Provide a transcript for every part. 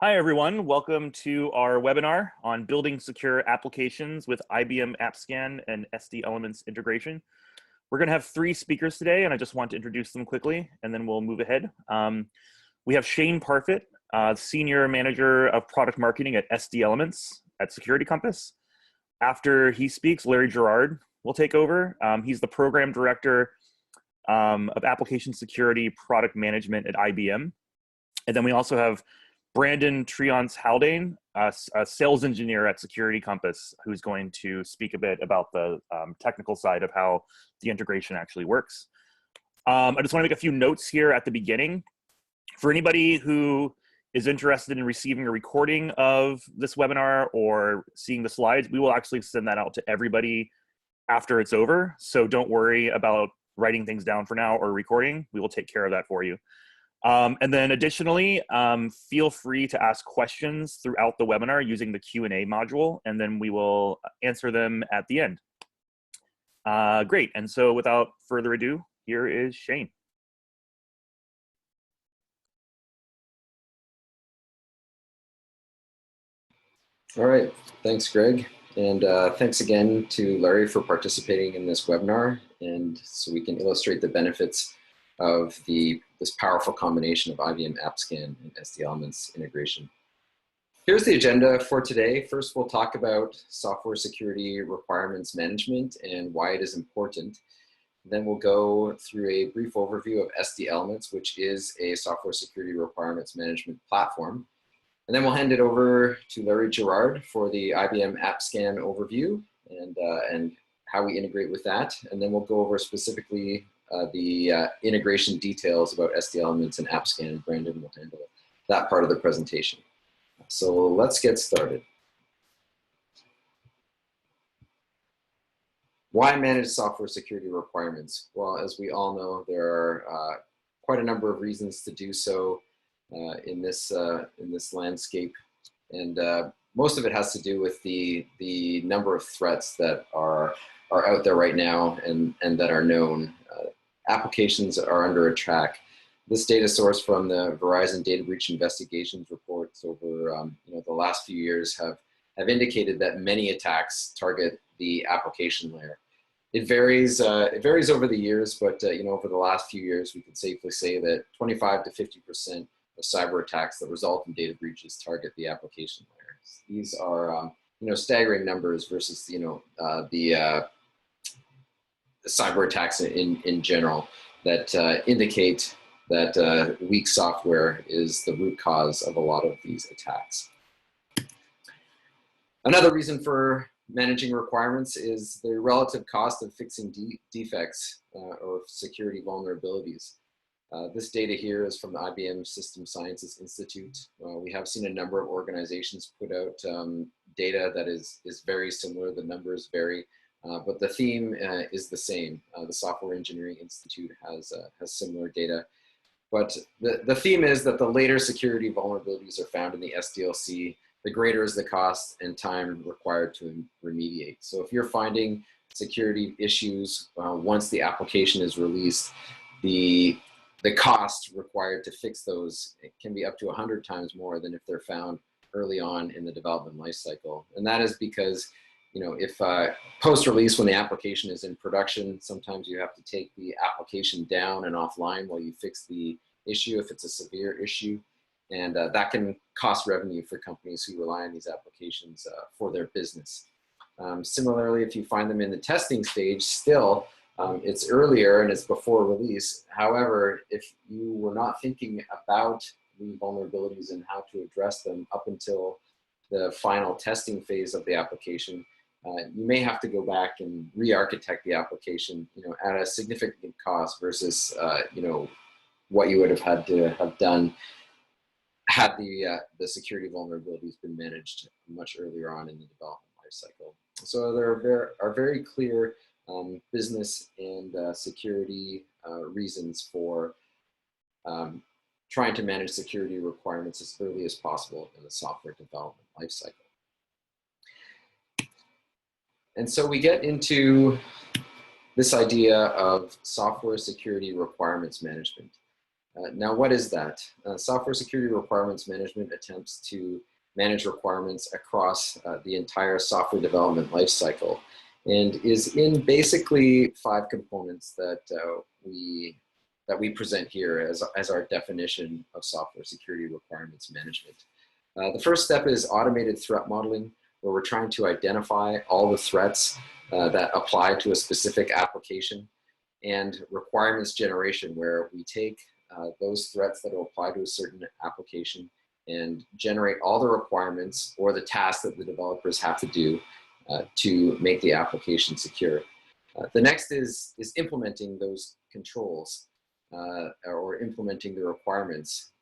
Hi, everyone. Welcome to our webinar on building secure applications with IBM AppScan and SD Elements integration. We're going to have three speakers today, and I just want to introduce them quickly, and then we'll move ahead. We have Shane Parfit, Senior Manager of Product Marketing at SD Elements at Security Compass. After he speaks, Larry Gerard will take over. He's the Program Director of Application Security Product Management at IBM. And then we also have Brandon Trion Howan, a sales engineer at Security Compass, who's going to speak a bit about the technical side of how the integration actually works. I just want to make a few notes here at the beginning. For anybody who is interested in receiving a recording of this webinar or seeing the slides, we will actually send that out to everybody after it's over. So don't worry about writing things down for now or recording. We will take care of that for you. And then additionally, feel free to ask questions throughout the webinar using the Q&A module, and then we will answer them at the end. Great, and so without further ado, here is Shane. All right, thanks, Greg. And thanks again to Larry for participating in this webinar, and so we can illustrate the benefits of this powerful combination of IBM AppScan and SD Elements integration. Here's the agenda for today. First, we'll talk about software security requirements management and why it is important. Then we'll go through a brief overview of SD Elements, which is a software security requirements management platform. And then we'll hand it over to Larry Gerard for the IBM AppScan overview and how we integrate with that. And then we'll go over specifically the integration details about SD Elements and AppScan, and Brandon will handle that part of the presentation. So let's get started. Why manage software security requirements? Well, as we all know, there are quite a number of reasons to do so in this landscape, and most of it has to do with the number of threats that are out there right now and that are known. Applications are under attack. This data source from the Verizon Data Breach Investigations reports over the last few years have indicated that many attacks target the application layer. It varies over the years, but over the last few years, we can safely say that 25 to 50% of cyber attacks that result in data breaches target the application layers. These are staggering numbers versus the cyber attacks in general that indicate that weak software is the root cause of a lot of these attacks. Another reason for managing requirements is the relative cost of fixing defects or security vulnerabilities. This data here is from the IBM System Sciences Institute. We have seen a number of organizations put out data that is very similar. The numbers vary. But the theme is the same. The Software Engineering Institute has similar data. But the theme is that the later security vulnerabilities are found in the SDLC, the greater is the cost and time required to remediate. So if you're finding security issues once the application is released, the cost required to fix those can be up to 100 times more than if they're found early on in the development lifecycle. And that is because if post-release, when the application is in production, sometimes you have to take the application down and offline while you fix the issue if it's a severe issue. And that can cost revenue for companies who rely on these applications for their business. Similarly, if you find them in the testing stage, still, it's earlier and it's before release. However, if you were not thinking about the vulnerabilities and how to address them up until the final testing phase of the application, you may have to go back and re-architect the application, at a significant cost versus, what you would have had to have done had the security vulnerabilities been managed much earlier on in the development lifecycle. So there are very clear business and security reasons for trying to manage security requirements as early as possible in the software development lifecycle. And so we get into this idea of software security requirements management. Now, what is that? Software security requirements management attempts to manage requirements across the entire software development lifecycle, and is in basically 5 components that we present here as our definition of software security requirements management. The first step is automated threat modeling, where we're trying to identify all the threats that apply to a specific application, and requirements generation, where we take those threats that will apply to a certain application and generate all the requirements or the tasks that the developers have to do to make the application secure. The next is implementing those controls or implementing the requirements.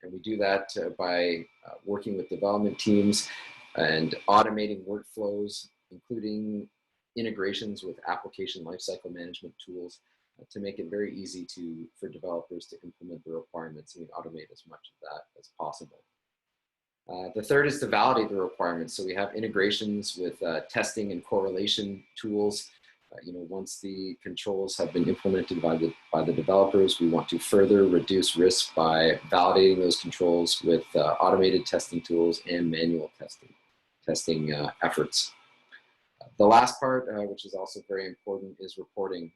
And we do that by working with development teams and automating workflows, including integrations with application lifecycle management tools to make it very easy for developers to implement the requirements, and we automate as much of that as possible. The third is to validate the requirements. So we have integrations with testing and correlation tools. Once the controls have been implemented by the developers, we want to further reduce risk by validating those controls with automated testing tools and manual testing efforts. The last part, which is also very important, is reporting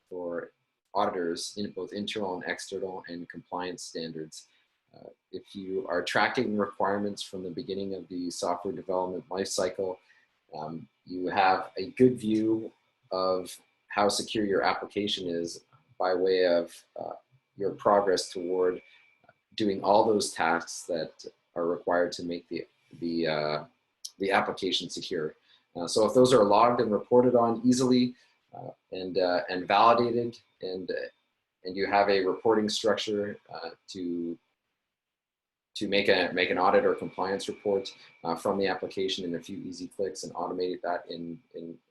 for auditors in both internal and external and compliance standards. If you are tracking requirements from the beginning of the software development lifecycle, you have a good view of how secure your application is by way of your progress toward doing all those tasks that are required to make the application secure. So if those are logged and reported on easily and validated, and you have a reporting structure to make an audit or compliance report from the application in a few easy clicks and automate that in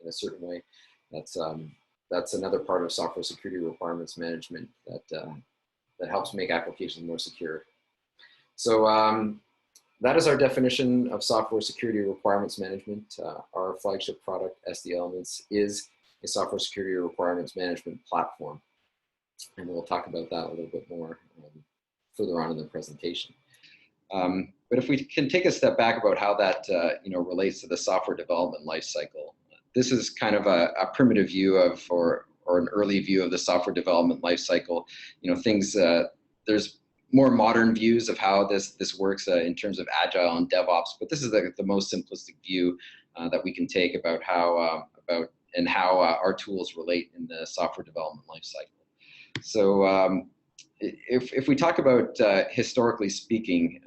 a certain way, that's another part of software security requirements management that helps make applications more secure. So that is our definition of software security requirements management. Our flagship product, SD Elements, is a software security requirements management platform. And we'll talk about that a little bit more further on in the presentation. But if we can take a step back about how that relates to the software development lifecycle, this is kind of a primitive view of, or an early view of the software development lifecycle. There's more modern views of how this works in terms of agile and DevOps, but this is the most simplistic view that we can take about how our tools relate in the software development lifecycle. So if we talk about historically speaking,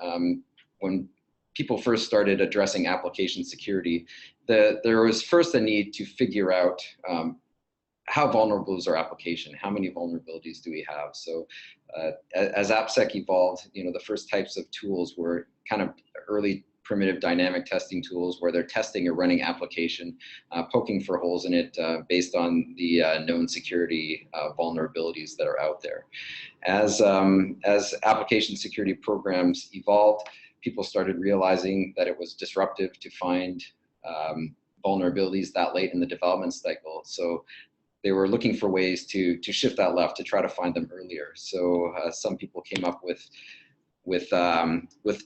when people first started addressing application security, there was first a need to figure out how vulnerable is our application? How many vulnerabilities do we have? So as AppSec evolved, the first types of tools were kind of early primitive dynamic testing tools where they're testing a running application, poking for holes in it based on the known security vulnerabilities that are out there. As application security programs evolved, people started realizing that it was disruptive to find vulnerabilities that late in the development cycle. So they were looking for ways to shift that left, to try to find them earlier. So some people came up with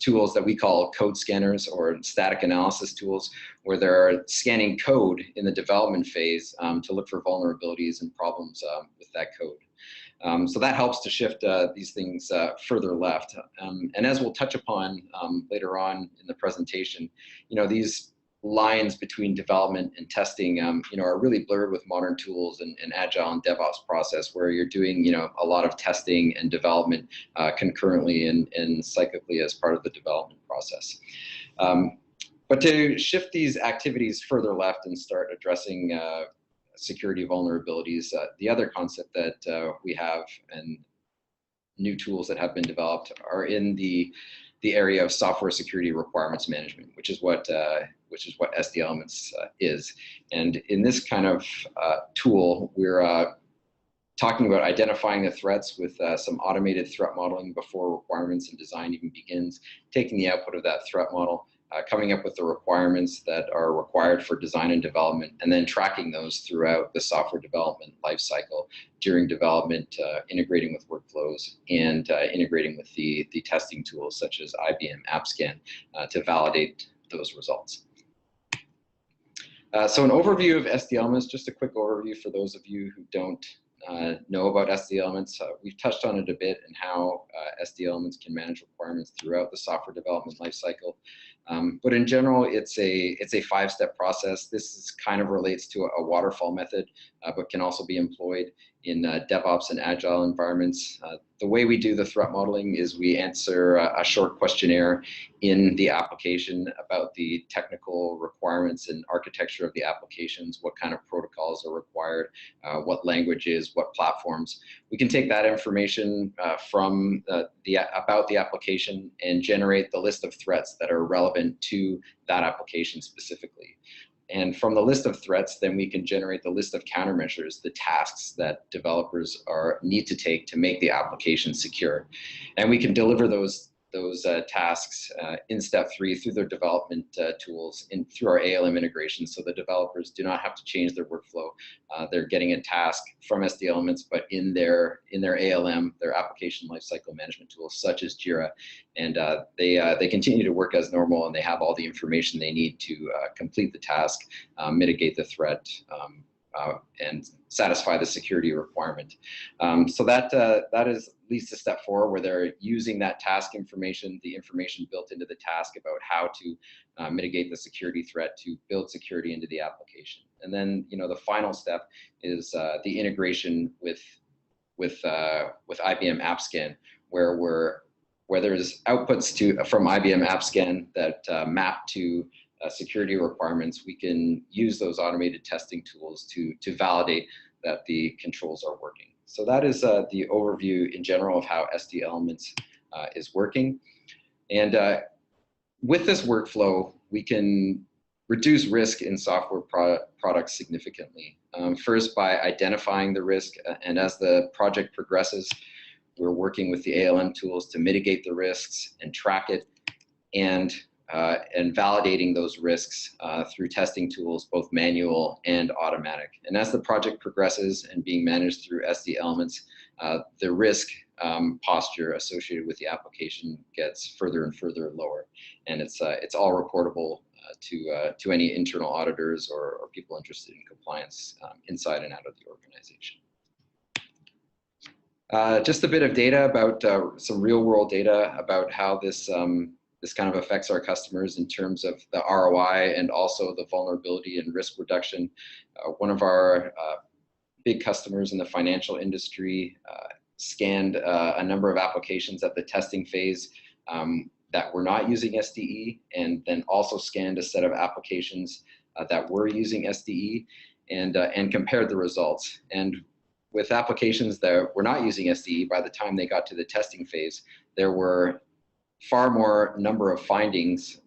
tools that we call code scanners or static analysis tools, where they're scanning code in the development phase to look for vulnerabilities and problems with that code. So that helps to shift these things further left. And as we'll touch upon later on in the presentation, these lines between development and testing, are really blurred with modern tools and agile and DevOps process, where you're doing, a lot of testing and development concurrently and cyclically as part of the development process. But to shift these activities further left and start addressing security vulnerabilities, the other concept that we have and new tools that have been developed are in the area of software security requirements management, which is what SD Elements is. And in this kind of tool, we're talking about identifying the threats with some automated threat modeling before requirements and design even begins, taking the output of that threat model, coming up with the requirements that are required for design and development, and then tracking those throughout the software development lifecycle during development, integrating with workflows, and integrating with the testing tools such as IBM AppScan to validate those results. So an overview of SD elements, just a quick overview for those of you who don't know about SD elements. We've touched on it a bit and how SD elements can manage requirements throughout the software development lifecycle. But in general, it's a 5-step process. This kind of relates to a waterfall method, but can also be employed in DevOps and Agile environments. The way we do the threat modeling is we answer a short questionnaire in the application about the technical requirements and architecture of the applications, what kind of protocols are required, what languages, what platforms. We can take that information from about the application and generate the list of threats that are relevant to that application specifically. And from the list of threats, then we can generate the list of countermeasures, the tasks that developers need to take to make the application secure. And we can deliver those tasks in step 3 through their development tools and through our ALM integration, so the developers do not have to change their workflow. They're getting a task from SD Elements, but in their ALM, their application lifecycle management tools, such as Jira, and they continue to work as normal, and they have all the information they need to complete the task, mitigate the threat, and satisfy the security requirement. So that leads to step 4, where they're using that task information, the information built into the task about how to mitigate the security threat to build security into the application. And then, the final step is the integration with IBM AppScan, where there's outputs from IBM AppScan that map to security requirements. We can use those automated testing tools to validate that the controls are working. So that is the overview in general of how SD Elements is working. And with this workflow, we can reduce risk in software products significantly. First, by identifying the risk, and as the project progresses, we're working with the ALM tools to mitigate the risks and track it, and validating those risks through testing tools, both manual and automatic. And as the project progresses and being managed through SD Elements, the risk posture associated with the application gets further and further lower. And it's all reportable to any internal auditors or people interested in compliance inside and out of the organization. Just a bit of data about some real world data about how this kind of affects our customers in terms of the ROI and also the vulnerability and risk reduction. One of our big customers in the financial industry scanned a number of applications at the testing phase that were not using SDE, and then also scanned a set of applications that were using SDE, and compared the results. And with applications that were not using SDE, by the time they got to the testing phase, there were far more number of findings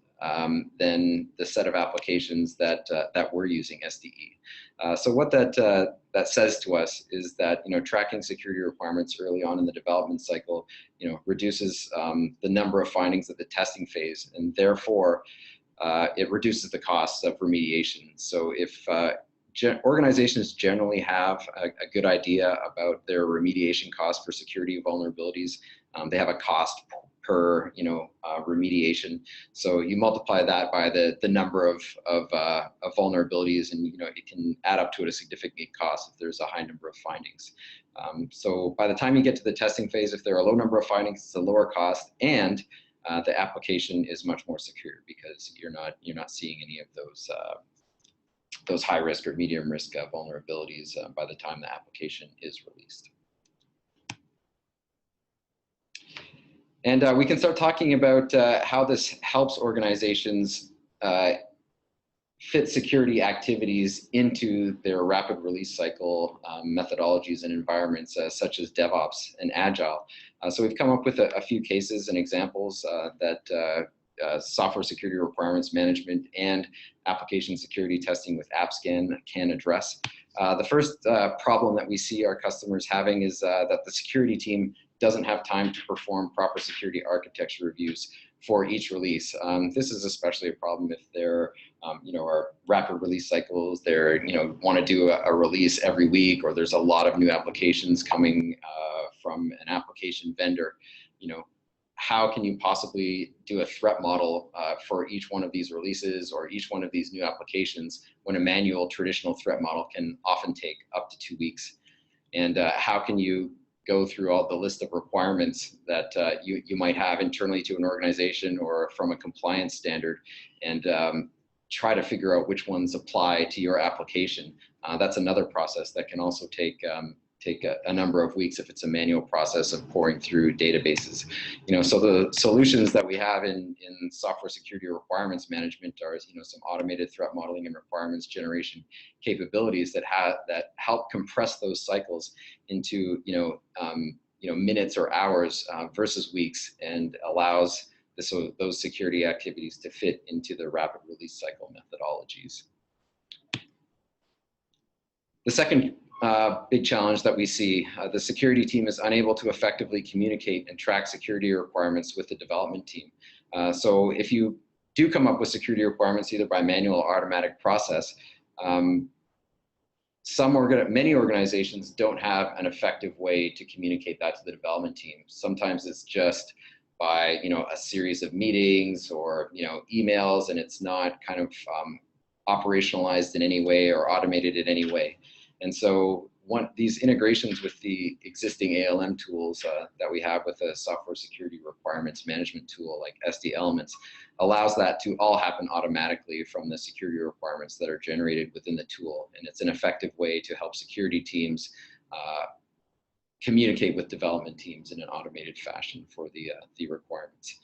than the set of applications that were using SDE. So what that says to us is that tracking security requirements early on in the development cycle reduces the number of findings at the testing phase, and therefore it reduces the costs of remediation. So if organizations generally have a good idea about their remediation costs for security vulnerabilities, they have a cost per remediation. So you multiply that by the number of vulnerabilities, and it can add up to a significant cost if there's a high number of findings. So by the time you get to the testing phase, if there are a low number of findings, it's a lower cost, and the application is much more secure because you're not seeing any of those high risk or medium risk vulnerabilities by the time the application is released. And we can start talking about how this helps organizations fit security activities into their rapid release cycle methodologies and environments, such as DevOps and Agile. So we've come up with a few cases and examples that software security requirements management and application security testing with AppScan can address. The first problem that we see our customers having is that the security team doesn't have time to perform proper security architecture reviews for each release. This is especially a problem if there are rapid release cycles. They're want to do a release every week, or there's a lot of new applications coming from an application vendor. How can you possibly do a threat model for each one of these releases or each one of these new applications when a manual traditional threat model can often take up to 2 weeks? And how can you go through all the list of requirements that you might have internally to an organization or from a compliance standard, and try to figure out which ones apply to your application? That's another process that can also take a number of weeks if it's a manual process of pouring through databases. So the solutions that we have in software security requirements management are some automated threat modeling and requirements generation capabilities that help compress those cycles into minutes or hours versus weeks, and allows those security activities to fit into the rapid release cycle methodologies. The second big challenge that we see, the security team is unable to effectively communicate and track security requirements with the development team. So if you do come up with security requirements either by manual or automatic process, many organizations don't have an effective way to communicate that to the development team. Sometimes it's just by a series of meetings or emails, and it's not kind of operationalized in any way or automated in any way. And so these integrations with the existing ALM tools that we have with a software security requirements management tool like SDLC allows that to all happen automatically from the security requirements that are generated within the tool. And it's an effective way to help security teams communicate with development teams in an automated fashion for the requirements.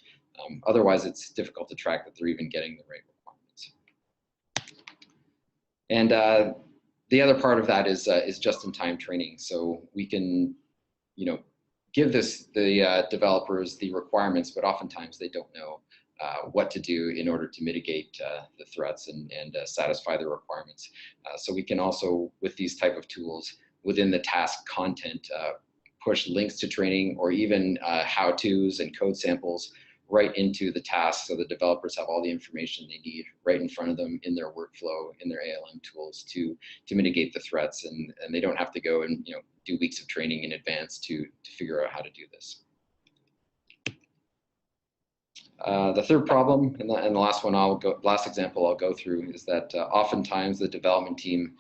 Otherwise, it's difficult to track that they're even getting the right requirements. And the other part of that is just-in-time training. So we can, give the developers the requirements, but oftentimes they don't know what to do in order to mitigate the threats and satisfy the requirements. So we can also, with these type of tools within the task content, push links to training or even how-tos and code samples right into the task, so the developers have all the information they need right in front of them in their workflow, in their ALM tools to mitigate the threats, and they don't have to go and do weeks of training in advance to figure out how to do this. The third problem, and the last example I'll go through, is that oftentimes the development team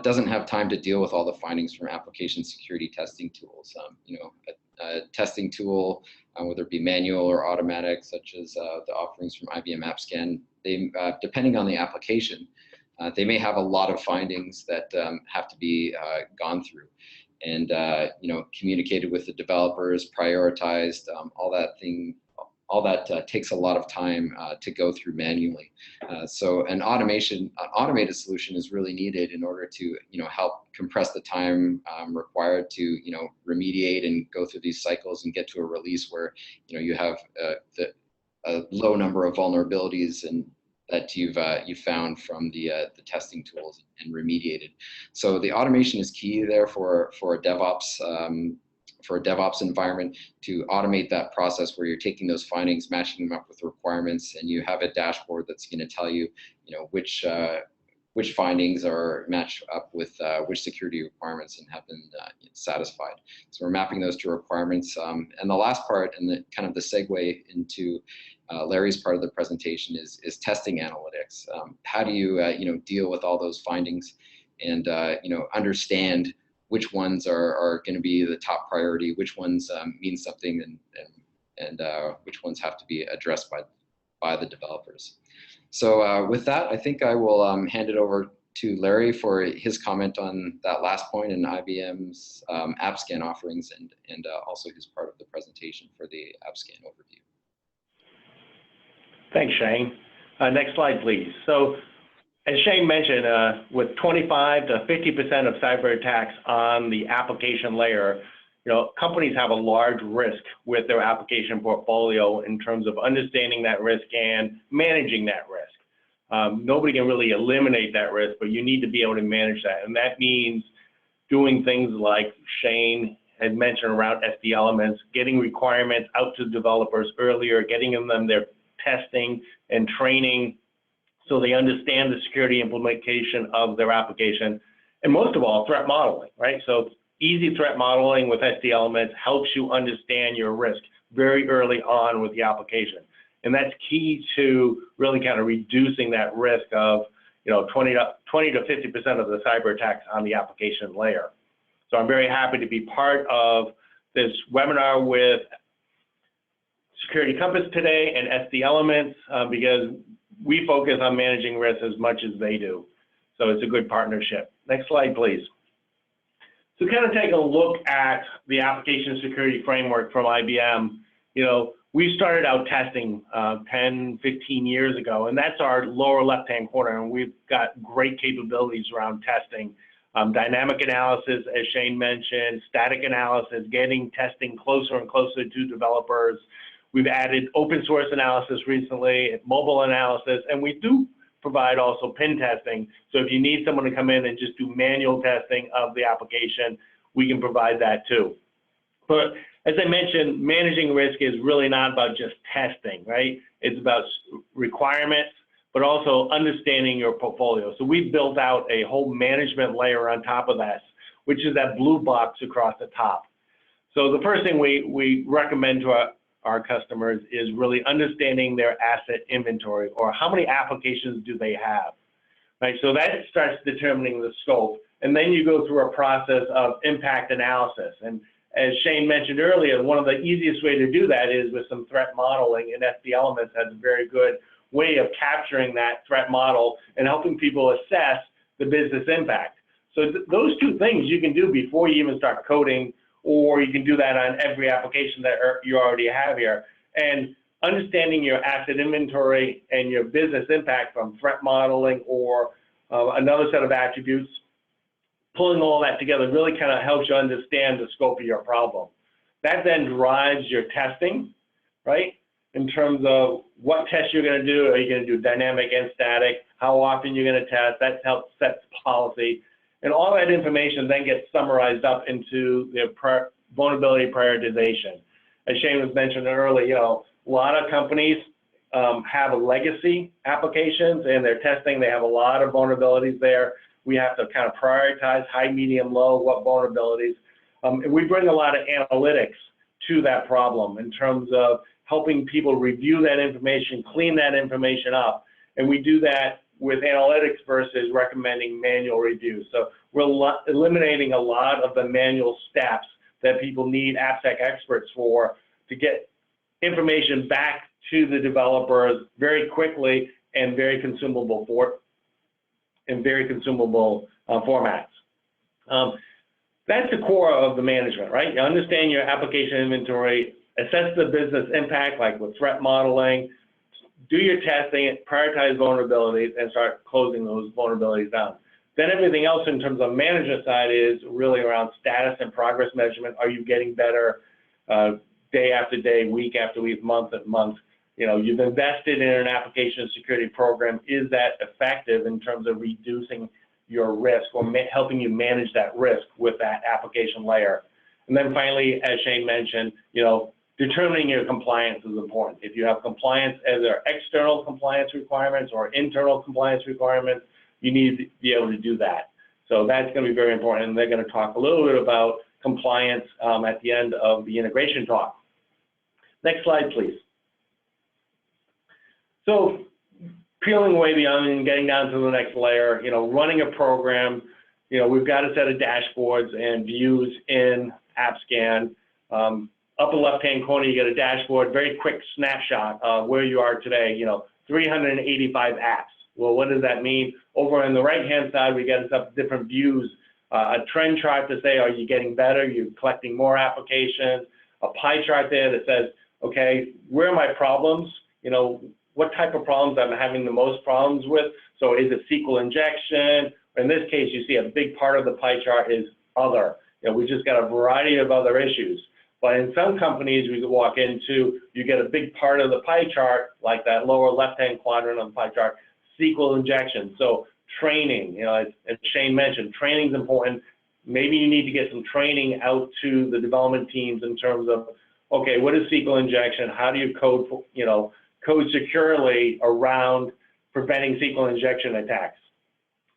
doesn't have time to deal with all the findings from application security testing tools. A testing tool, whether it be manual or automatic, such as the offerings from IBM AppScan, depending on the application, they may have a lot of findings that have to be gone through and communicated with the developers, prioritized, all that takes a lot of time to go through manually. So an automated solution is really needed in order to help compress the time required to remediate and go through these cycles and get to a release where you have a low number of vulnerabilities and that you've found from the testing tools and remediated. So the automation is key there for a DevOps environment to automate that process where you're taking those findings, matching them up with requirements, and you have a dashboard that's going to tell you, which findings are matched up with which security requirements and have been satisfied. So we're mapping those to requirements. And the last part, and the kind of the segue into Larry's part of the presentation, is testing analytics. How do you deal with all those findings and understand which ones are going to be the top priority, which ones mean something, and which ones have to be addressed by the developers. So with that, I think I will hand it over to Larry for his comment on that last point in IBM's AppScan offerings and also his part of the presentation for the AppScan overview. Thanks, Shane. Next slide, please. So, as Shane mentioned, with 25 to 50% of cyber attacks on the application layer, companies have a large risk with their application portfolio in terms of understanding that risk and managing that risk. Nobody can really eliminate that risk, but you need to be able to manage that. And that means doing things like Shane had mentioned around SD elements, getting requirements out to developers earlier, getting them their testing and training so they understand the security implementation of their application. And most of all, threat modeling, right? So easy threat modeling with SD Elements helps you understand your risk very early on with the application. And that's key to really kind of reducing that risk of 20 to 50% of the cyber attacks on the application layer. So I'm very happy to be part of this webinar with Security Compass today and SD Elements because we focus on managing risk as much as they do. So it's a good partnership. Next slide, please. So kind of take a look at the application security framework from IBM. We started out testing 10, 15 years ago, and that's our lower left-hand corner, and we've got great capabilities around testing. Dynamic analysis, as Shane mentioned, static analysis, getting testing closer and closer to developers. We've added open source analysis recently, mobile analysis, and we do provide also pen testing. So if you need someone to come in and just do manual testing of the application, we can provide that too. But as I mentioned, managing risk is really not about just testing, right? It's about requirements, but also understanding your portfolio. So we've built out a whole management layer on top of that, which is that blue box across the top. So the first thing we recommend to our customers is really understanding their asset inventory, or how many applications do they have, right? So that starts determining the scope. And then you go through a process of impact analysis. And as Shane mentioned earlier, one of the easiest way to do that is with some threat modeling, and SD Elements has a very good way of capturing that threat model and helping people assess the business impact. So those two things you can do before you even start coding, or you can do that on every application that you already have here. And understanding your asset inventory and your business impact from threat modeling or another set of attributes, pulling all that together really kind of helps you understand the scope of your problem. That then drives your testing, right? In terms of what tests you're going to do. Are you going to do dynamic and static? How often you're going to test? That helps set policy. And all that information then gets summarized up into the vulnerability prioritization. As Shane was mentioning earlier, a lot of companies have legacy applications, and they're testing. They have a lot of vulnerabilities there. We have to kind of prioritize high, medium, low, what vulnerabilities. And we bring a lot of analytics to that problem in terms of helping people review that information, clean that information up. And we do that with analytics versus recommending manual review. So we're eliminating a lot of the manual steps that people need AppSec experts for to get information back to the developers very quickly and very consumable formats. That's the core of the management, right? You understand your application inventory, assess the business impact, like with threat modeling, do your testing, prioritize vulnerabilities, and start closing those vulnerabilities down. Then everything else in terms of management side is really around status and progress measurement. Are you getting better day after day, week after week, month after month? You've invested in an application security program. Is that effective in terms of reducing your risk or helping you manage that risk with that application layer? And then finally, as Shane mentioned, determining your compliance is important. If you have compliance as their external compliance requirements or internal compliance requirements, you need to be able to do that. So that's going to be very important. And they're going to talk a little bit about compliance at the end of the integration talk. Next slide, please. So peeling away the onion, getting down to the next layer, running a program, we've got a set of dashboards and views in AppScan. Upper left-hand corner, you get a dashboard, very quick snapshot of where you are today, 385 apps. Well, what does that mean? Over on the right-hand side, we get some different views, a trend chart to say, are you getting better? You're collecting more applications, a pie chart there that says, okay, where are my problems? What type of problems I'm having the most problems with? So is it SQL injection? In this case, you see a big part of the pie chart is other. We just got a variety of other issues. But in some companies we walk into, you get a big part of the pie chart, like that lower left-hand quadrant of the pie chart, SQL injection. So training, as Shane mentioned, training is important. Maybe you need to get some training out to the development teams in terms of, okay, what is SQL injection? How do you code, code securely around preventing SQL injection attacks.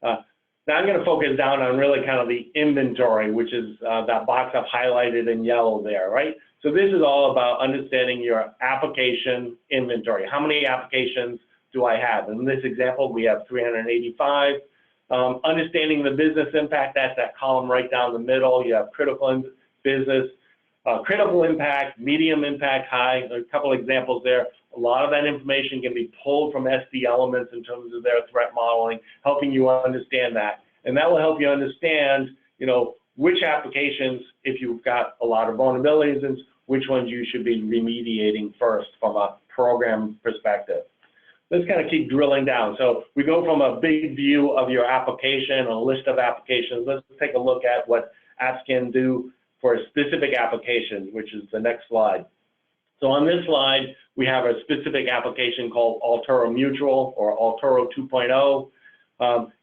Now I'm going to focus down on really kind of the inventory, which is that box I've highlighted in yellow there, right? So this is all about understanding your application inventory. How many applications do I have? In this example, we have 385. Understanding the business impact, that's that column right down the middle. You have critical business, critical impact, medium impact, high. A couple examples there. A lot of that information can be pulled from SD elements in terms of their threat modeling, helping you understand that. And that will help you understand, you know, which applications, if you've got a lot of vulnerabilities, and which ones you should be remediating first from a program perspective. Let's kind of keep drilling down. So we go from a big view of your application, a list of applications. Let's take a look at what apps can do for a specific application, which is the next slide. So on this slide, we have a specific application called Altero Mutual or Altero 2.0,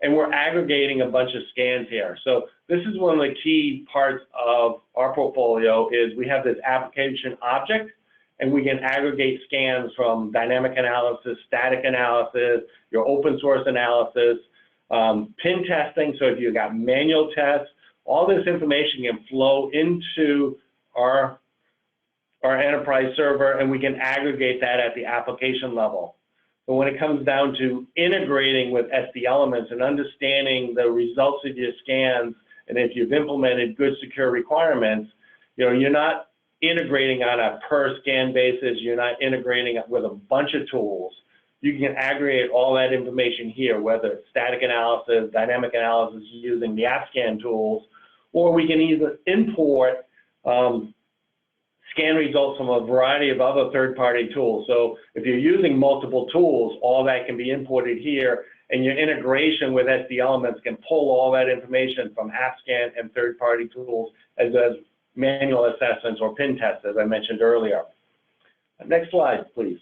and we're aggregating a bunch of scans here. So this is one of the key parts of our portfolio is we have this application object, and we can aggregate scans from dynamic analysis, static analysis, your open source analysis, pin testing. So if you've got manual tests, all this information can flow into our enterprise server, and we can aggregate that at the application level. But when it comes down to integrating with SD elements and understanding the results of your scans, and if you've implemented good secure requirements, you know, you're not integrating on a per scan basis, you're not integrating with a bunch of tools. You can aggregate all that information here, whether it's static analysis, dynamic analysis using the AppScan tools, or we can either import scan results from a variety of other third-party tools. So if you're using multiple tools, all that can be imported here, and your integration with SD elements can pull all that information from AppScan and third-party tools as manual assessments or pin tests, as I mentioned earlier. Next slide, please.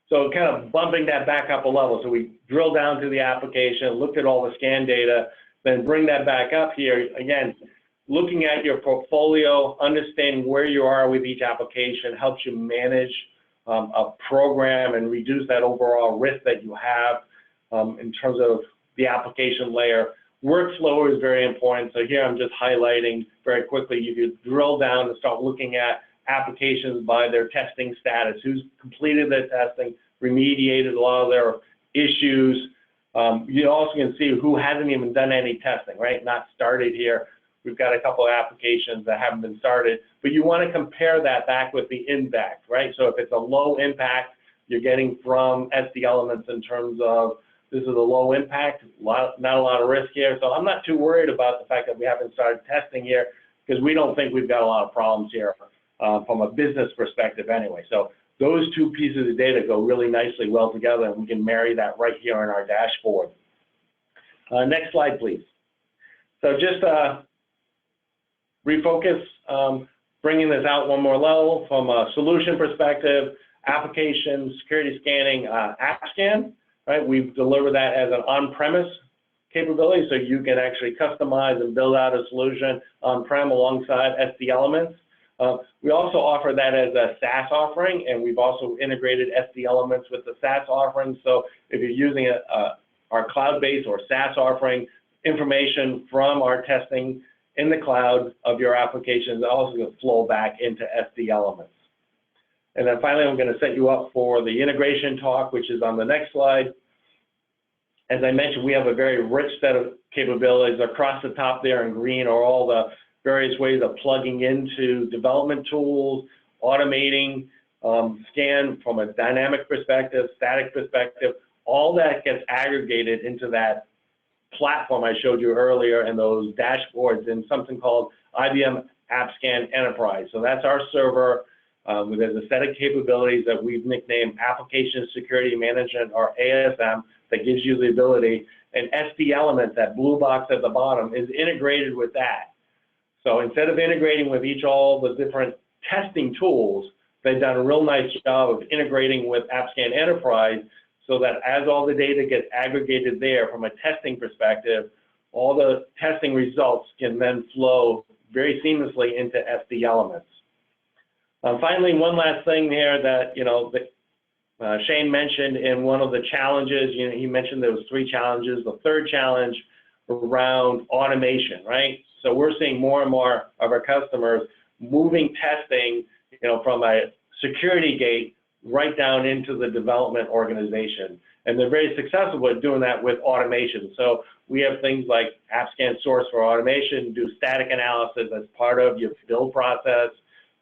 So kind of bumping that back up a level. So we drill down to the application, looked at all the scan data, then bring that back up here. Again, looking at your portfolio, understanding where you are with each application helps you manage a program and reduce that overall risk that you have in terms of the application layer. Workflow is very important. So here I'm just highlighting very quickly. You could drill down and start looking at applications by their testing status, who's completed their testing, remediated a lot of their issues. You also can see who hasn't even done any testing, right? Not started here. We've got a couple of applications that haven't been started, but you want to compare that back with the impact, right? So if it's a low impact, you're getting from SD elements in terms of this is a low impact, not a lot of risk here. So I'm not too worried about the fact that we haven't started testing here because we don't think we've got a lot of problems here from a business perspective anyway. So those two pieces of data go really nicely well together, and we can marry that right here in our dashboard. Next slide, please. So just refocus, bringing this out one more level from a solution perspective, application, security scanning, AppScan, right? We've delivered that as an on-premise capability, so you can actually customize and build out a solution on-prem alongside SD elements. We also offer that as a SaaS offering, and we've also integrated SD elements with the SaaS offering. So if you're using our cloud-based or SaaS offering, information from our testing in the cloud of your applications also going to flow back into SD elements. And then finally, I'm going to set you up for the integration talk, which is on the next slide. As I mentioned, we have a very rich set of capabilities. Across the top there in green are all the various ways of plugging into development tools, automating, scan from a dynamic perspective, static perspective. All that gets aggregated into that platform I showed you earlier and those dashboards in something called IBM AppScan Enterprise. So that's our server. There's a set of capabilities that we've nicknamed Application Security Management, or ASM, that gives you the ability, and SD Elements, that blue box at the bottom, is integrated with that. So instead of integrating with all the different testing tools, they've done a real nice job of integrating with AppScan Enterprise so that as all the data gets aggregated there from a testing perspective, all the testing results can then flow very seamlessly into SD Elements. Finally, one last thing here that, Shane mentioned in one of the challenges, he mentioned there was 3 challenges. The third challenge around automation, right? So we're seeing more and more of our customers moving testing, from a security gate right down into the development organization. And they're very successful at doing that with automation. So we have things like AppScan source for automation, do static analysis as part of your build process.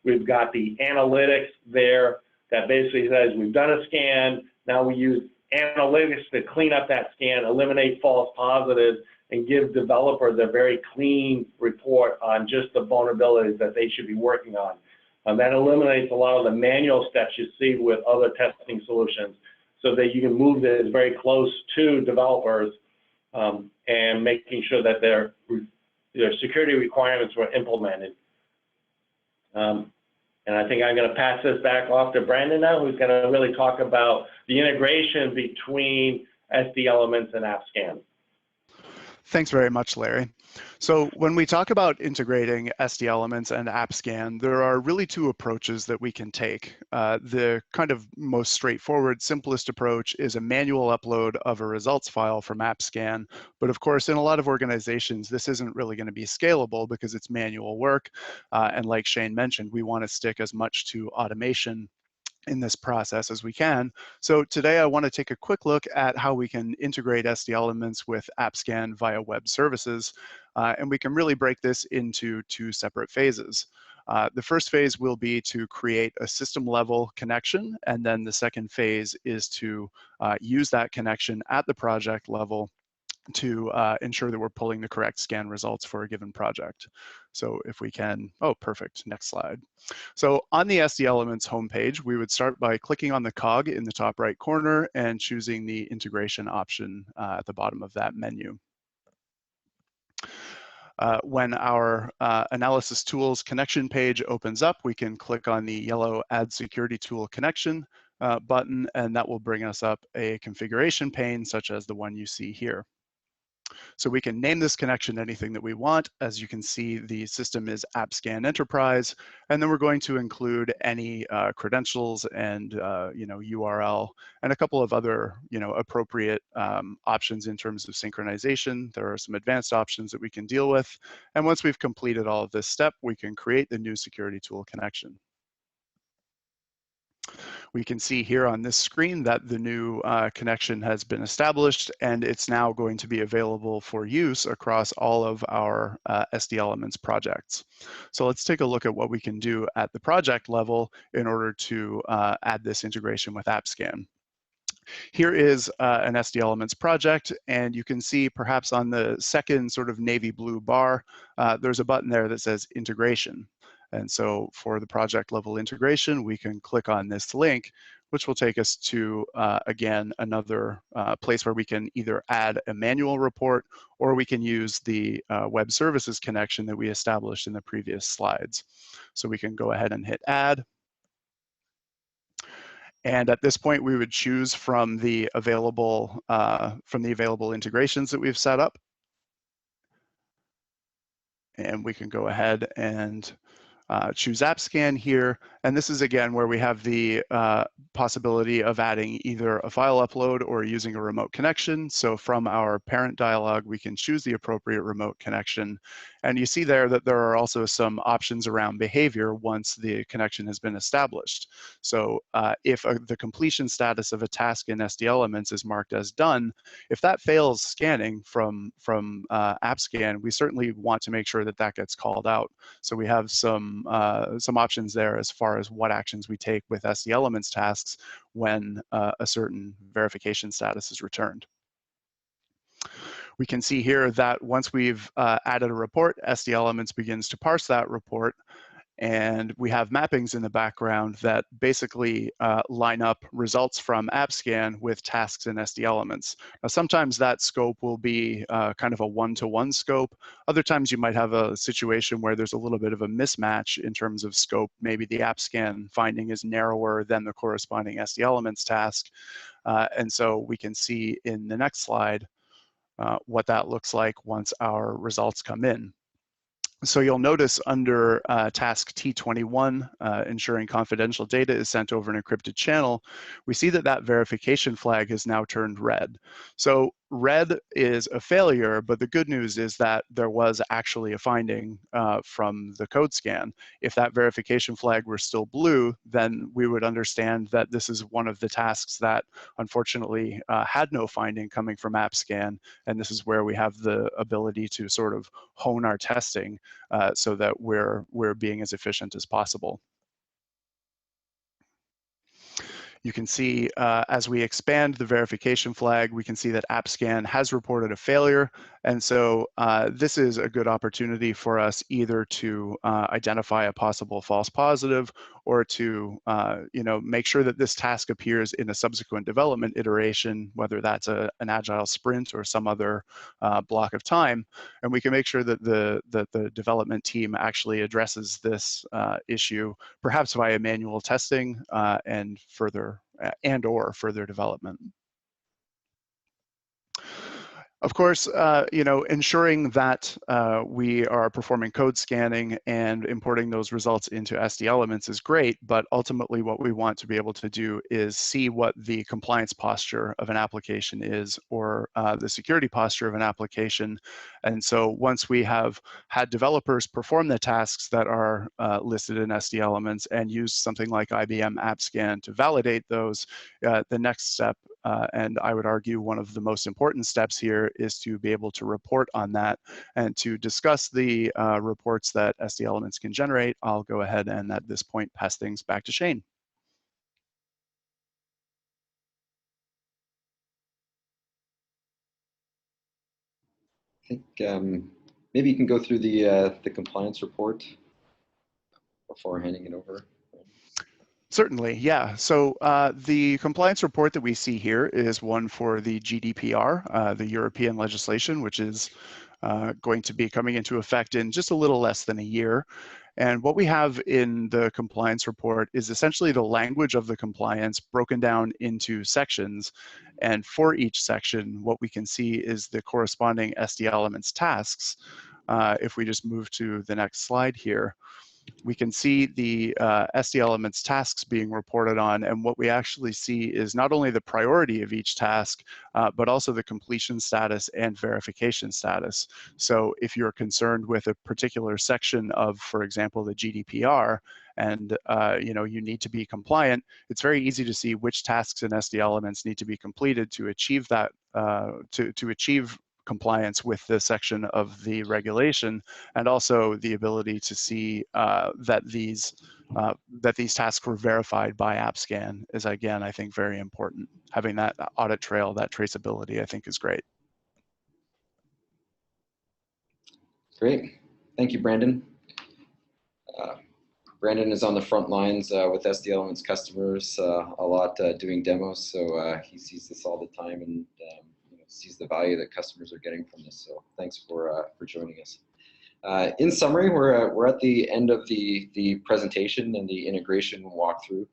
We've got the analytics there that basically says we've done a scan, now we use analytics to clean up that scan, eliminate false positives, and give developers a very clean report on just the vulnerabilities that they should be working on. That eliminates a lot of the manual steps you see with other testing solutions, so that you can move this very close to developers and making sure that their security requirements were implemented. And I think I'm going to pass this back off to Brandon now, who's going to really talk about the integration between SD Elements and AppScan. Thanks very much, Larry. So when we talk about integrating SD Elements and AppScan, there are really 2 approaches that we can take. The kind of most straightforward, simplest approach is a manual upload of a results file from AppScan. But of course, in a lot of organizations, this isn't really going to be scalable because it's manual work. And like Shane mentioned, we want to stick as much to automation in this process as we can. So today I want to take a quick look at how we can integrate SD Elements with AppScan via web services. And we can really break this into 2 separate phases. The first phase will be to create a system level connection. And then the second phase is to use that connection at the project level to ensure that we're pulling the correct scan results for a given project. So if we can, oh, perfect, next slide. So on the SD Elements homepage, we would start by clicking on the cog in the top right corner and choosing the integration option at the bottom of that menu. When our analysis tools connection page opens up, we can click on the yellow Add Security Tool Connection button, and that will bring us up a configuration pane such as the one you see here. So we can name this connection anything that we want. As you can see, the system is AppScan Enterprise, and then we're going to include any credentials and URL and a couple of other appropriate options in terms of synchronization. There are some advanced options that we can deal with, and once we've completed all of this step, we can create the new security tool connection. We can see here on this screen that the new connection has been established, and it's now going to be available for use across all of our SD Elements projects. So let's take a look at what we can do at the project level in order to add this integration with AppScan. Here is an SD Elements project, and you can see perhaps on the second sort of navy blue bar, there's a button there that says integration. And so for the project level integration, we can click on this link, which will take us to, again, another place where we can either add a manual report or we can use the web services connection that we established in the previous slides. So we can go ahead and hit add. And at this point, we would choose from the available integrations that we've set up. And we can go ahead and choose AppScan here, and this is again where we have the possibility of adding either a file upload or using a remote connection. So from our parent dialog, we can choose the appropriate remote connection, and you see there that there are also some options around behavior once the connection has been established. So if the completion status of a task in SD Elements is marked as done, if that fails scanning from AppScan, we certainly want to make sure that that gets called out. So we have some options there as far as what actions we take with SD Elements tasks when a certain verification status is returned. We can see here that once we've added a report, SD Elements begins to parse that report, and we have mappings in the background that basically line up results from AppScan with tasks in SD Elements. Now, sometimes that scope will be kind of a one-to-one scope. Other times you might have a situation where there's a little bit of a mismatch in terms of scope. Maybe the AppScan finding is narrower than the corresponding SD Elements task. And so we can see in the next slide what that looks like once our results come in. So you'll notice under task T21, ensuring confidential data is sent over an encrypted channel, we see that that verification flag has now turned red. So red is a failure, but the good news is that there was actually a finding from the code scan. If that verification flag were still blue, then we would understand that this is one of the tasks that unfortunately had no finding coming from AppScan, and this is where we have the ability to sort of hone our testing so that we're being as efficient as possible. You can see as we expand the verification flag, we can see that AppScan has reported a failure. And so this is a good opportunity for us either to identify a possible false positive or to make sure that this task appears in a subsequent development iteration, whether that's an agile sprint or some other block of time. And we can make sure that the development team actually addresses this issue, perhaps via manual testing and or further development. Of course, ensuring that we are performing code scanning and importing those results into SD elements is great, but ultimately what we want to be able to do is see what the compliance posture of an application is, or the security posture of an application. And so once we have had developers perform the tasks that are listed in SD elements and use something like IBM AppScan to validate those, the next step, and I would argue one of the most important steps here, is to be able to report on that and to discuss the reports that SD elements can generate. I'll go ahead and at this point pass things back to Shane. I think maybe you can go through the compliance report before handing it over. Certainly, yeah. So the compliance report that we see here is one for the GDPR, the European legislation, which is going to be coming into effect in just a little less than a year. And what we have in the compliance report is essentially the language of the compliance broken down into sections. And for each section, what we can see is the corresponding SD elements tasks. If we just move to the next slide here, we can see the SD elements tasks being reported on, and what we actually see is not only the priority of each task, but also the completion status and verification status. So if you're concerned with a particular section of, for example, the GDPR, and you need to be compliant, it's very easy to see which tasks in SD elements need to be completed to achieve that, to achieve compliance with this section of the regulation, and also the ability to see that these tasks were verified by AppScan is, again, I think, very important. Having that audit trail, that traceability, I think is great. Great, thank you, Brandon. Brandon is on the front lines with SD Elements customers a lot doing demos, so he sees this all the time and sees the value that customers are getting from this. So thanks for joining us. In summary, we're at the end of the presentation and the integration walkthrough.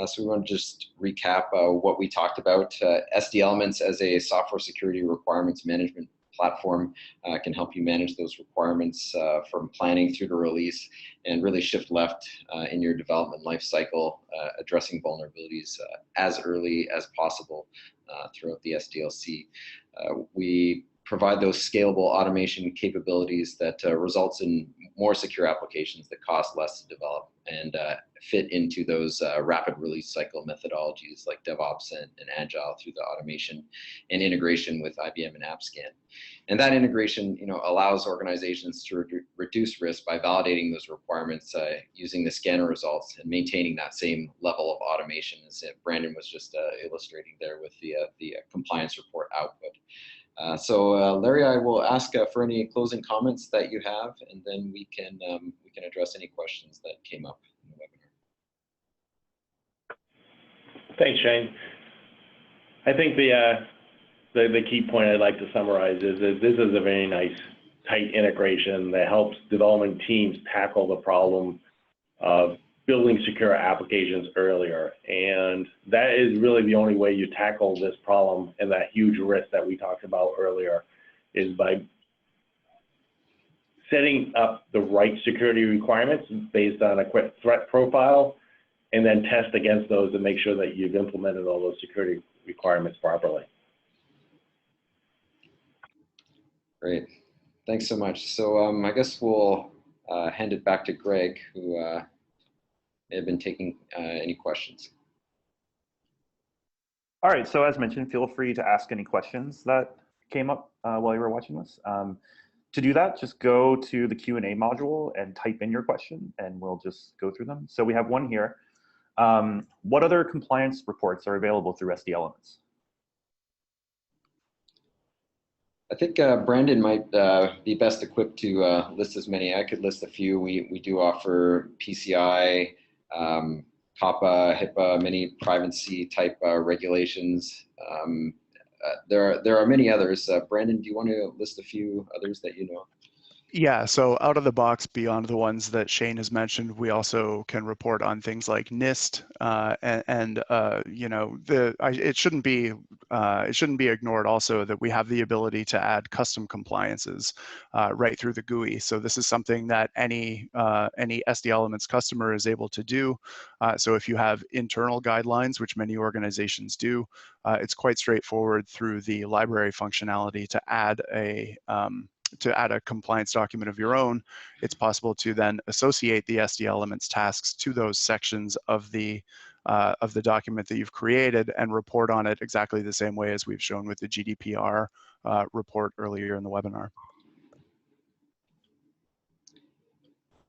So we want to just recap what we talked about. SD Elements as a software security requirements management platform can help you manage those requirements from planning through to release, and really shift left in your development lifecycle, addressing vulnerabilities as early as possible throughout the SDLC. We provide those scalable automation capabilities that results in more secure applications that cost less to develop and fit into those rapid release cycle methodologies like DevOps and Agile through the automation and integration with IBM and AppScan. And that integration, allows organizations to reduce risk by validating those requirements using the scanner results and maintaining that same level of automation, as Brandon was just illustrating there with the compliance report output. So Larry, I will ask for any closing comments that you have, and then we can address any questions that came up in the webinar. Thanks, Shane. I think the key point I'd like to summarize is that this is a very nice, tight integration that helps development teams tackle the problem of building secure applications earlier. And that is really the only way you tackle this problem and that huge risk that we talked about earlier, is by setting up the right security requirements based on a threat profile, and then test against those and make sure that you've implemented all those security requirements properly. Great, thanks so much. So I guess we'll hand it back to Greg, who may have been taking any questions. All right, so as mentioned, feel free to ask any questions that came up while you were watching this. To do that, just go to the Q&A module and type in your question, and we'll just go through them. So we have one here. What other compliance reports are available through SD Elements? I think Brandon might be best equipped to list as many. I could list a few. We do offer PCI, COPPA, HIPAA, many privacy type regulations. There are many others. Brandon, do you want to list a few others that you know? Yeah, so out of the box, beyond the ones that Shane has mentioned, we also can report on things like NIST, and you know, it shouldn't be ignored also that we have the ability to add custom compliances right through the GUI. So this is something that any SD Elements customer is able to do. So if you have internal guidelines, which many organizations do, it's quite straightforward through the library functionality to add a compliance document of your own. It's possible to then associate the SD Elements tasks to those sections of the document that you've created and report on it exactly the same way as we've shown with the GDPR report earlier in the webinar.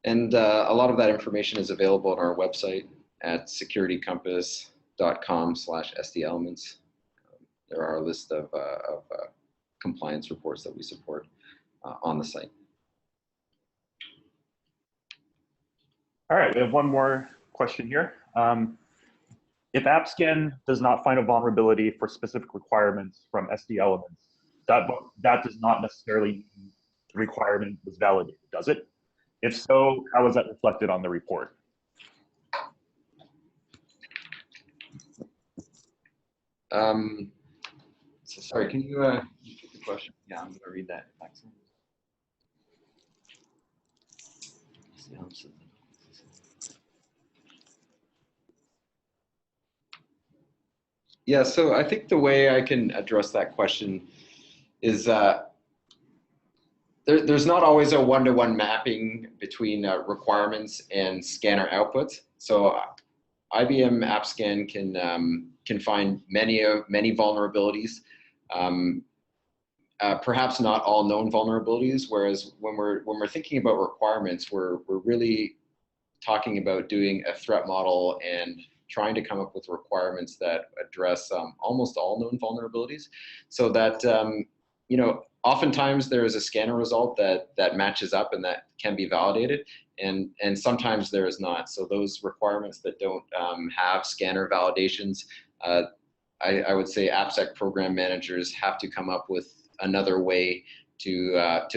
And a lot of that information is available on our website at securitycompass.com/SDElements. There are a list of compliance reports that we support on the site. All right, we have one more question here. If AppScan does not find a vulnerability for specific requirements from SD Elements, that does not necessarily mean the requirement was validated, does it? If so, how is that reflected on the report? So sorry, can you repeat the question? Yeah, I'm going to read that. Yeah, so I think the way I can address that question is there's not always a one-to-one mapping between requirements and scanner outputs. So IBM AppScan can find many vulnerabilities. Perhaps not all known vulnerabilities, whereas when we're thinking about requirements, we're really talking about doing a threat model and trying to come up with requirements that address almost all known vulnerabilities, so that you know, oftentimes there is a scanner result that matches up and that can be validated, and sometimes there is not. So those requirements that don't have scanner validations, I would say AppSec program managers have to come up with another way to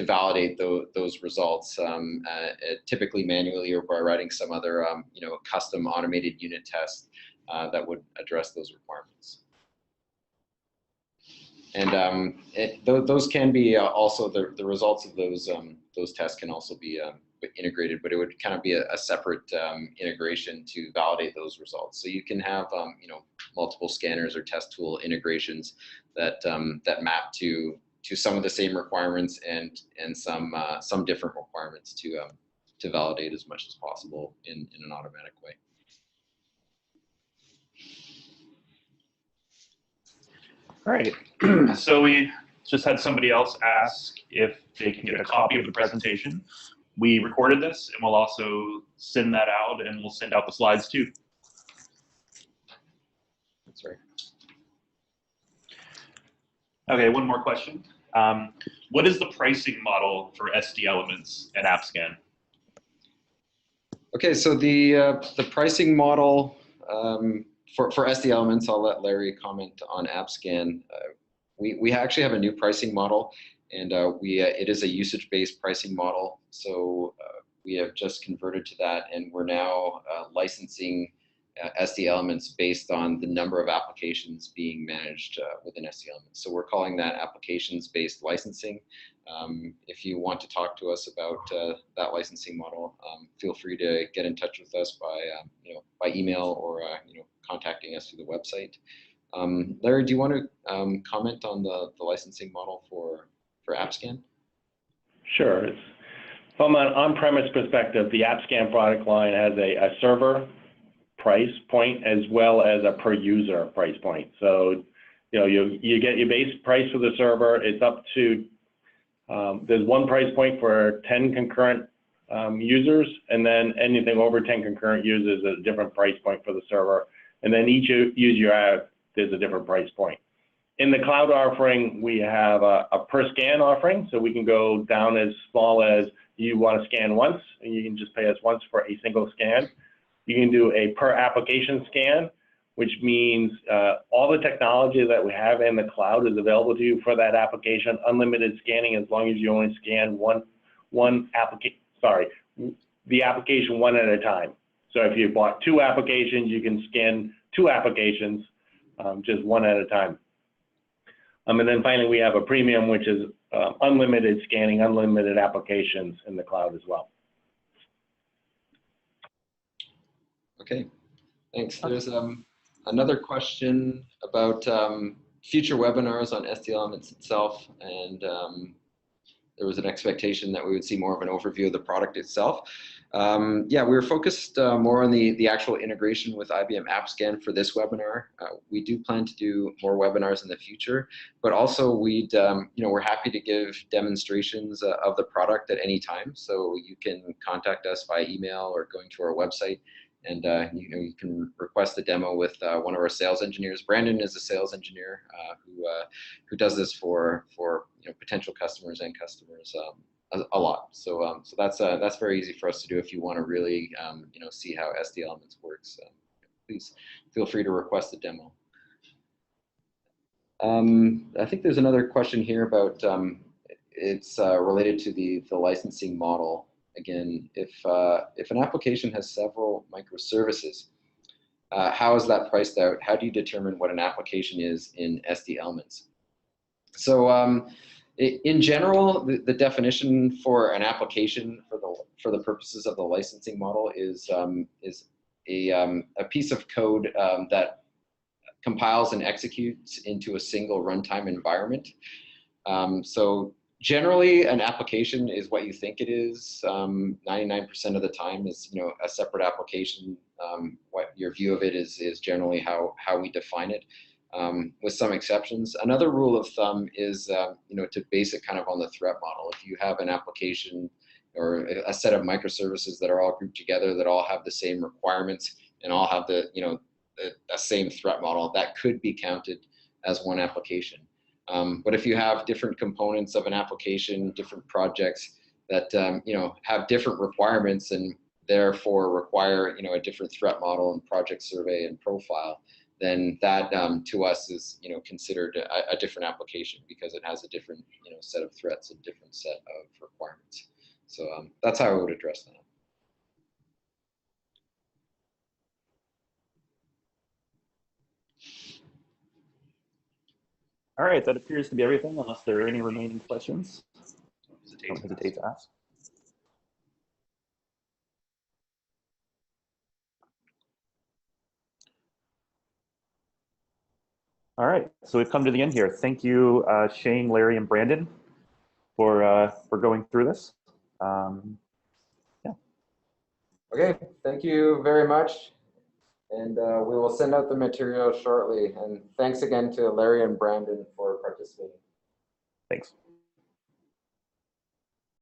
validate those results, typically manually or by writing some other you know, custom automated unit test that would address those requirements. And those can be also the results of those tests can also be integrated, but it would kind of be a separate integration to validate those results. So you can have you know, multiple scanners or test tool integrations that that map to some of the same requirements and some different requirements to validate as much as possible in an automatic way. All right, so we just had somebody else ask if they can get a copy of the presentation. We recorded this, and we'll also send that out, and we'll send out the slides too. That's right. Okay, one more question. What is the pricing model for SD Elements and AppScan? Okay, so the pricing model for SD Elements, I'll let Larry comment on AppScan. We actually have a new pricing model, and it is a usage-based pricing model. So we have just converted to that, and we're now licensing SD elements based on the number of applications being managed within SD elements. So we're calling that applications-based licensing. If you want to talk to us about that licensing model, feel free to get in touch with us by by email or contacting us through the website. Larry, do you want to comment on the licensing model for AppScan? Sure. From an on-premise perspective, the AppScan product line has a server price point as well as a per user price point. So, you get your base price for the server. It's up to, there's one price point for 10 concurrent users, and then anything over 10 concurrent users is a different price point for the server. And then each user you have, there's a different price point. In the cloud offering, we have a per scan offering, so we can go down as small as you want to scan once, and you can just pay us once for a single scan. You can do a per application scan, which means all the technology that we have in the cloud is available to you for that application, unlimited scanning as long as you only scan the application one at a time. So if you bought 2 applications, you can scan 2 applications, just one at a time. And then finally, we have a premium, which is unlimited scanning, unlimited applications in the cloud as well. Okay, thanks. There's another question about future webinars on SD Elements itself, and there was an expectation that we would see more of an overview of the product itself. Yeah, we were focused more on the actual integration with IBM AppScan for this webinar. We do plan to do more webinars in the future, but also we're happy to give demonstrations of the product at any time. So you can contact us by email or going to our website, and you can request a demo with one of our sales engineers. Brandon is a sales engineer who does this for potential customers and customers a lot. So that's very easy for us to do if you want to really see how SD Elements works. Please feel free to request a demo. I think there's another question here about it's related to the licensing model. Again, if an application has several microservices, how is that priced out? How do you determine what an application is in SD Elements? So in general, the definition for an application for the purposes of the licensing model is a piece of code that compiles and executes into a single runtime environment. So generally, an application is what you think it is. 99% of the time is a separate application. What your view of it is generally how we define it, with some exceptions. Another rule of thumb is to base it kind of on the threat model. If you have an application or a set of microservices that are all grouped together that all have the same requirements and all have the same threat model, that could be counted as one application. But if you have different components of an application, different projects that have different requirements and therefore require a different threat model and project survey and profile, then that to us is considered a different application because it has a different set of threats and different set of requirements. So that's how I would address that. All right, that appears to be everything, unless there are any remaining questions. Don't hesitate to ask. All right, so we've come to the end here. Thank you, Shane, Larry, and Brandon for going through this. Yeah. Okay, thank you very much. And we will send out the material shortly. And thanks again to Larry and Brandon for participating. Thanks.